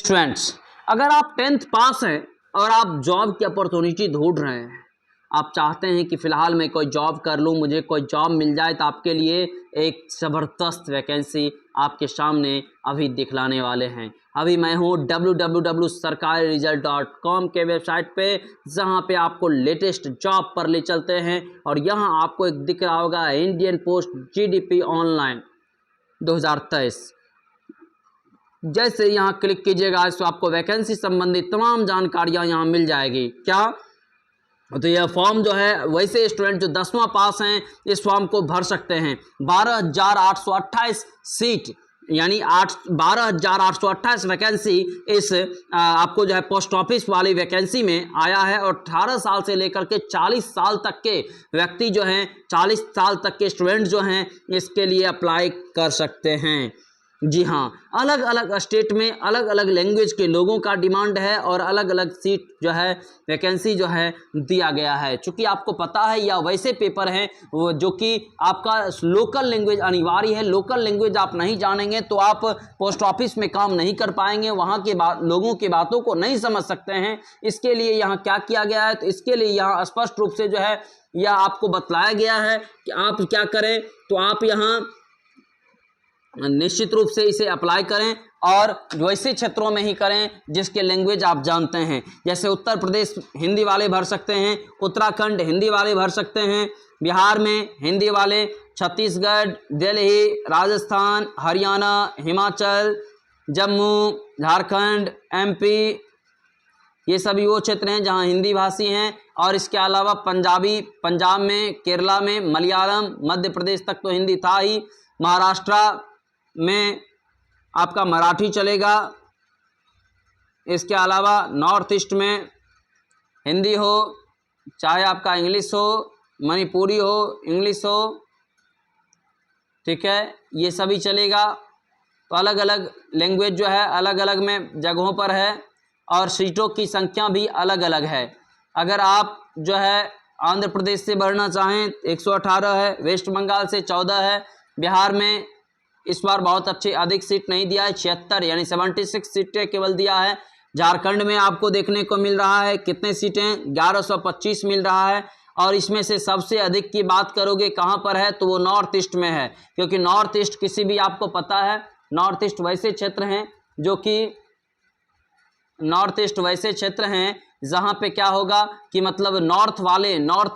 Students, अगर आप 10th पास हैं और आप जॉब की अपॉर्चुनिटी ढूंढ रहे हैं, आप चाहते हैं कि फ़िलहाल मैं कोई जॉब कर लूं, मुझे कोई जॉब मिल जाए, तो आपके लिए एक ज़बरदस्त वैकेंसी आपके सामने अभी दिखलाने वाले हैं। अभी मैं हूं www.sarkariresult.com के वेबसाइट पे, जहां पे आपको लेटेस्ट जॉब पर ले चलते हैं। और यहां आपको एक दिख रहा होगा इंडियन पोस्ट GDP ऑनलाइन 2023। जैसे यहाँ क्लिक कीजिएगा तो आपको वैकेंसी संबंधी तमाम जानकारियाँ यहाँ मिल जाएगी। क्या तो यह फॉर्म जो है, वैसे स्टूडेंट जो 10वां पास हैं इस फॉर्म को भर सकते हैं। 12,828 सीट यानी 12,828 वैकेंसी इस आपको जो है पोस्ट ऑफिस वाली वैकेंसी में आया है। और 18 साल से लेकर के 40 साल तक के व्यक्ति जो हैं, 40 साल तक के स्टूडेंट जो हैं, इसके लिए अप्लाई कर सकते हैं। जी हाँ, अलग अलग स्टेट में अलग अलग लैंग्वेज के लोगों का डिमांड है और अलग अलग सीट जो है वैकेंसी जो है दिया गया है। चूँकि आपको पता है यह वैसे पेपर हैं वो जो कि आपका लोकल लैंग्वेज अनिवार्य है। लोकल लैंग्वेज आप नहीं जानेंगे तो आप पोस्ट ऑफिस में काम नहीं कर पाएंगे, वहाँ के लोगों की बातों को नहीं समझ सकते हैं। इसके लिए यहाँ क्या किया गया है, तो इसके लिए यहाँ स्पष्ट रूप से जो है यह आपको बतलाया गया है कि आप क्या करें। तो आप यहाँ निश्चित रूप से इसे अप्लाई करें और वैसे क्षेत्रों में ही करें जिसके लैंग्वेज आप जानते हैं। जैसे उत्तर प्रदेश हिंदी वाले भर सकते हैं, उत्तराखंड हिंदी वाले भर सकते हैं, बिहार में हिंदी वाले, छत्तीसगढ़, दिल्ली, राजस्थान, हरियाणा, हिमाचल, जम्मू, झारखंड, MP, ये सभी वो क्षेत्र हैं जहां हिंदी भाषी हैं। और इसके अलावा पंजाबी, पंजाब में, केरला में, मलयालम, मध्य प्रदेश तक तो हिंदी था ही, महाराष्ट्र में आपका मराठी चलेगा। इसके अलावा नॉर्थ ईस्ट में हिंदी हो, चाहे आपका इंग्लिश हो, मणिपुरी हो, इंग्लिश हो, ठीक है, ये सभी चलेगा। तो अलग अलग लैंग्वेज जो है अलग अलग में जगहों पर है और सीटों की संख्या भी अलग अलग है। अगर आप जो है आंध्र प्रदेश से भरना चाहें 118 है, वेस्ट बंगाल से 14 है, बिहार में इस बार बहुत अच्छी अधिक सीट नहीं दिया है, 76 यानी 76 सीटें केवल दिया है। झारखंड में आपको देखने को मिल रहा है कितने सीटें, 1125 मिल रहा है। और इसमें से सबसे अधिक की बात करोगे कहाँ पर है, तो वो नॉर्थ ईस्ट में है। क्योंकि नॉर्थ ईस्ट किसी भी आपको पता है, नॉर्थ ईस्ट वैसे क्षेत्र हैं जो कि नॉर्थ ईस्ट वैसे क्षेत्र हैं जहाँ पे क्या होगा कि मतलब नॉर्थ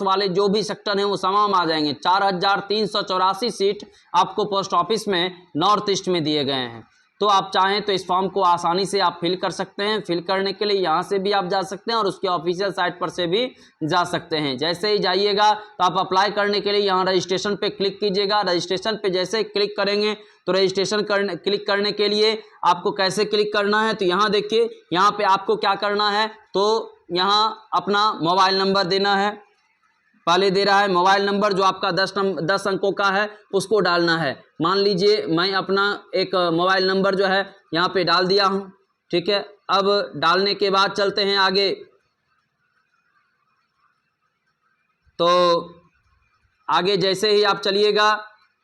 वाले जो भी सेक्टर हैं वो तमाम आ जाएंगे। 4,384 सीट आपको पोस्ट ऑफिस में नॉर्थ ईस्ट में दिए गए हैं। तो आप चाहें तो इस फॉर्म को आसानी से आप फिल कर सकते हैं। फिल करने के लिए यहाँ से भी आप जा सकते हैं और उसके ऑफिशियल साइट पर से भी जा सकते हैं। जैसे ही जाइएगा तो आप अप्लाई करने के लिए यहाँ रजिस्ट्रेशन पे क्लिक कीजिएगा। रजिस्ट्रेशन पे जैसे ही क्लिक करेंगे तो रजिस्ट्रेशन क्लिक करने के लिए आपको कैसे क्लिक करना है, तो यहाँ देखिए, यहाँ पे आपको क्या करना है, तो यहाँ अपना मोबाइल नंबर देना है। पहले दे रहा है मोबाइल नंबर जो आपका 10 अंकों का है, उसको डालना है। मान लीजिए मैं अपना एक मोबाइल नंबर जो है यहाँ पे डाल दिया हूँ, ठीक है। अब डालने के बाद चलते हैं आगे। तो आगे जैसे ही आप चलिएगा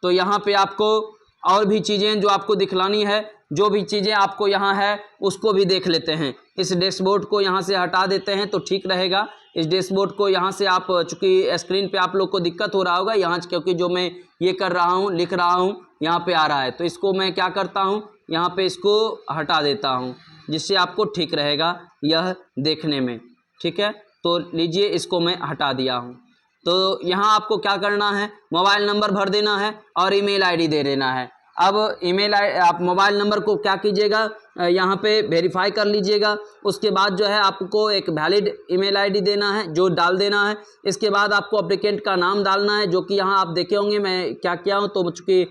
तो यहाँ पे आपको और भी चीज़ें जो आपको दिखलानी है, जो भी चीज़ें आपको यहाँ है उसको भी देख लेते हैं। इस डैशबोर्ड को यहाँ से हटा देते हैं तो ठीक रहेगा। इस डैशबोर्ड को यहाँ से आप, चूँकि स्क्रीन पे आप लोग को दिक्कत हो रहा होगा यहाँ, क्योंकि जो मैं ये कर रहा हूँ, लिख रहा हूँ, यहाँ पे आ रहा है, तो इसको मैं क्या करता हूँ, यहाँ पे इसको हटा देता हूँ, जिससे आपको ठीक रहेगा यह देखने में, ठीक है। तो लीजिए, इसको मैं हटा दिया हूँ। तो यहाँ आपको क्या करना है, मोबाइल नंबर भर देना है और ईमेल आईडी दे देना है। अब आप मोबाइल नंबर को क्या कीजिएगा, यहाँ पे वेरीफाई कर लीजिएगा। उसके बाद जो है आपको एक वैलिड ईमेल आईडी देना है, जो डाल देना है। इसके बाद आपको एप्लीकेंट का नाम डालना है, जो कि यहाँ आप देखे होंगे मैं क्या किया हूँ। तो चूँकि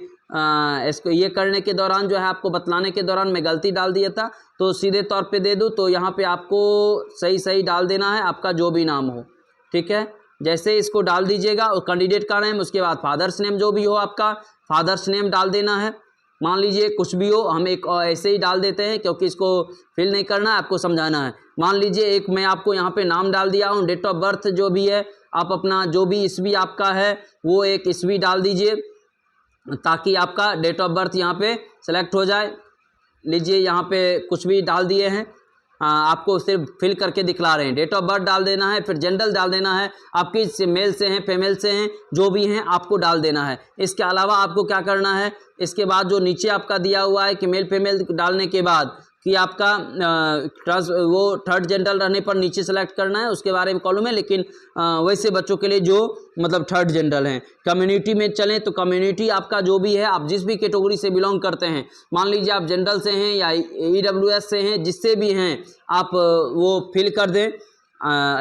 इसको ये करने के दौरान जो है आपको बतलाने के दौरान मैं गलती डाल दिया था, तो सीधे तौर पर दे दूँ तो यहाँ पर आपको सही डाल देना है, आपका जो भी नाम हो, ठीक है। जैसे इसको डाल दीजिएगा और कैंडिडेट का नेम, उसके बाद फादर्स नेम जो भी हो आपका, फादर्स नेम डाल देना है। मान लीजिए कुछ भी हो, हम एक ऐसे ही डाल देते हैं क्योंकि इसको फिल नहीं करना है, आपको समझाना है। मान लीजिए एक मैं आपको यहाँ पे नाम डाल दिया हूँ। डेट ऑफ बर्थ जो भी है आप अपना जो भी ईस्वी आपका है वो एक ईस्वी डाल दीजिए, ताकि आपका डेट ऑफ बर्थ यहाँ पे सेलेक्ट हो जाए। लीजिए यहाँ पे कुछ भी डाल दिए हैं, आपको सिर्फ फिल करके दिखला रहे हैं। डेट ऑफ बर्थ डाल देना है, फिर जेंडर डाल देना है, आपकी से मेल से हैं फीमेल से हैं जो भी हैं आपको डाल देना है। इसके अलावा आपको क्या करना है, इसके बाद जो नीचे आपका दिया हुआ है कि मेल फीमेल डालने के बाद कि आपका वो थर्ड जेंडर रहने पर नीचे सेलेक्ट करना है, उसके बारे में कॉलम है। लेकिन वैसे बच्चों के लिए जो मतलब थर्ड जेंडर हैं, कम्युनिटी में चलें तो कम्युनिटी आपका जो भी है, आप जिस भी कैटेगरी से बिलोंग करते हैं, मान लीजिए आप जनरल से हैं या EWS से हैं, जिससे भी हैं आप वो फिल कर दें।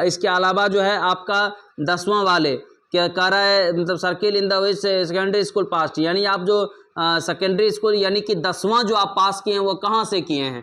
इसके अलावा जो है आपका 10वां वाले क्या कह रहा है, मतलब circle in the way secondary school pass, यानी आप जो सेकेंडरी स्कूल यानी कि 10वां जो आप पास किए हैं वो कहाँ से किए हैं।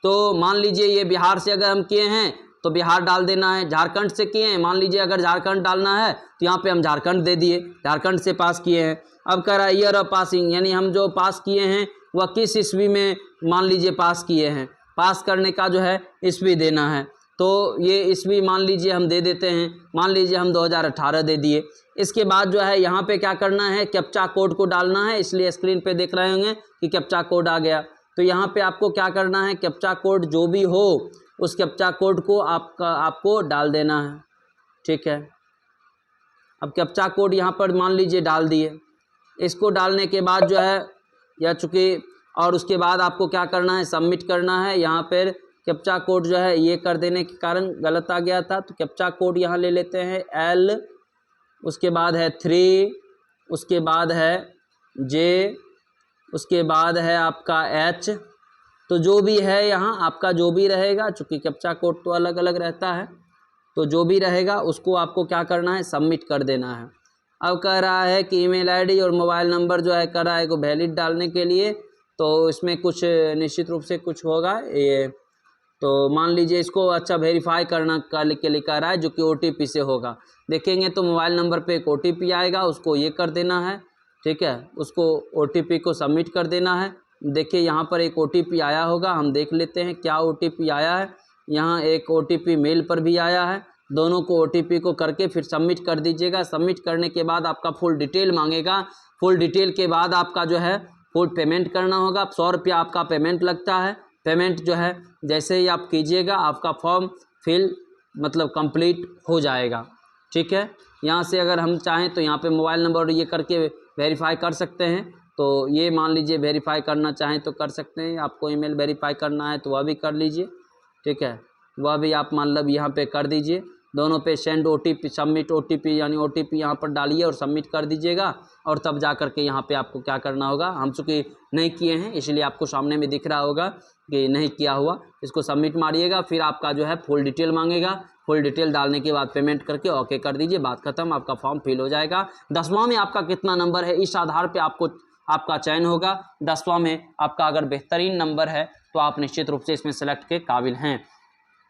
तो मान लीजिए ये बिहार से अगर हम किए हैं तो बिहार डाल देना है, झारखंड से किए हैं, मान लीजिए अगर झारखंड डालना है तो यहाँ पे हम झारखंड दे दिए, झारखंड से पास किए हैं। अब कह रहा है ईयर ऑफ पासिंग, यानी हम जो पास किए हैं वह किस ईस्वी में मान लीजिए पास किए हैं, पास करने का जो है ईस्वी देना है। तो ये ईस्वी मान लीजिए हम दे देते हैं, मान लीजिए हम 2018 दे दिए। इसके बाद जो है यहाँ पे क्या करना है, कैप्चा कोड को डालना है, इसलिए स्क्रीन पे देख रहे होंगे कि कैप्चा कोड आ गया। तो यहाँ पे आपको क्या करना है, कैप्चा कोड जो भी हो उस कैप्चा कोड को आपको डाल देना है, ठीक है। अब कैप्चा कोड यहाँ पर मान लीजिए डाल दिए, इसको डालने के बाद जो है या चूँकि और उसके बाद आपको क्या करना है, सबमिट करना है। यहाँ पर कैप्चा कोड जो है ये कर देने के कारण गलत आ गया था, तो कैप्चा कोड यहाँ ले लेते हैं L, उसके बाद है 3, उसके बाद है J, उसके बाद है आपका H। तो जो भी है यहाँ आपका जो भी रहेगा, चूँकि कैप्चा कोड तो अलग अलग रहता है, तो जो भी रहेगा उसको आपको क्या करना है, सबमिट कर देना है। अब कह रहा है कि ईमेल आईडी और मोबाइल नंबर जो है कर रहा है को वैलिड डालने के लिए, तो इसमें कुछ निश्चित रूप से कुछ होगा ये, तो मान लीजिए इसको अच्छा वेरीफाई करना के लिए कह रहा है, जो कि OTP से होगा। देखेंगे तो मोबाइल नंबर पे एक OTP आएगा, उसको ये कर देना है, ठीक है, उसको OTP को सबमिट कर देना है। देखिए यहाँ पर एक OTP आया होगा, हम देख लेते हैं क्या OTP आया है। यहाँ एक OTP मेल पर भी आया है, दोनों को OTP को करके फिर सबमिट कर दीजिएगा। सबमिट करने के बाद आपका फुल डिटेल मांगेगा, फुल डिटेल के बाद आपका जो है फुल पेमेंट करना होगा। 100 रुपया आपका पेमेंट लगता है। पेमेंट जो है जैसे ही आप कीजिएगा आपका फॉर्म फिल मतलब कंप्लीट हो जाएगा, ठीक है। यहाँ से अगर हम चाहें तो यहाँ पे मोबाइल नंबर ये करके वेरीफाई कर सकते हैं, तो ये मान लीजिए वेरीफाई करना चाहें तो कर सकते हैं। आपको ईमेल वेरीफाई करना है तो वह भी कर लीजिए, ठीक है, वह भी आप मतलब यहाँ पे कर दीजिए। दोनों पे सेंड OTP, सबमिट OTP, यानी OTP यहाँ पर डालिए और सबमिट कर दीजिएगा, और तब जा कर के यहाँ पे आपको क्या करना होगा, हम चूँकि नहीं किए हैं इसलिए आपको सामने में दिख रहा होगा कि नहीं किया हुआ, इसको सबमिट मारिएगा। फिर आपका जो है फुल डिटेल मांगेगा, फुल डिटेल डालने के बाद पेमेंट करके ओके कर दीजिए, बात खत्म, आपका फॉर्म फिल हो जाएगा। 10वां में आपका कितना नंबर है इस आधार पे आपको आपका चयन होगा। 10वां में आपका अगर बेहतरीन नंबर है तो आप निश्चित रूप से इसमें सेलेक्ट के काबिल हैं,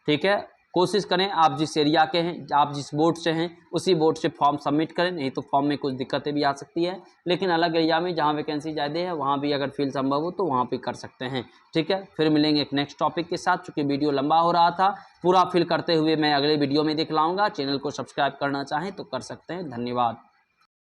ठीक है। कोशिश करें आप जिस एरिया के हैं, आप जिस बोर्ड से हैं उसी बोर्ड से फॉर्म सबमिट करें, नहीं तो फॉर्म में कुछ दिक्कतें भी आ सकती है। लेकिन अलग एरिया में जहां वैकेंसी ज़्यादा है वहां भी अगर फिल संभव हो तो वहां पे कर सकते हैं, ठीक है। फिर मिलेंगे एक नेक्स्ट टॉपिक के साथ। चूँकि वीडियो लंबा हो रहा था, पूरा फिल करते हुए मैं अगले वीडियो में दिखलाऊँगा। चैनल को सब्सक्राइब करना चाहें तो कर सकते हैं। धन्यवाद।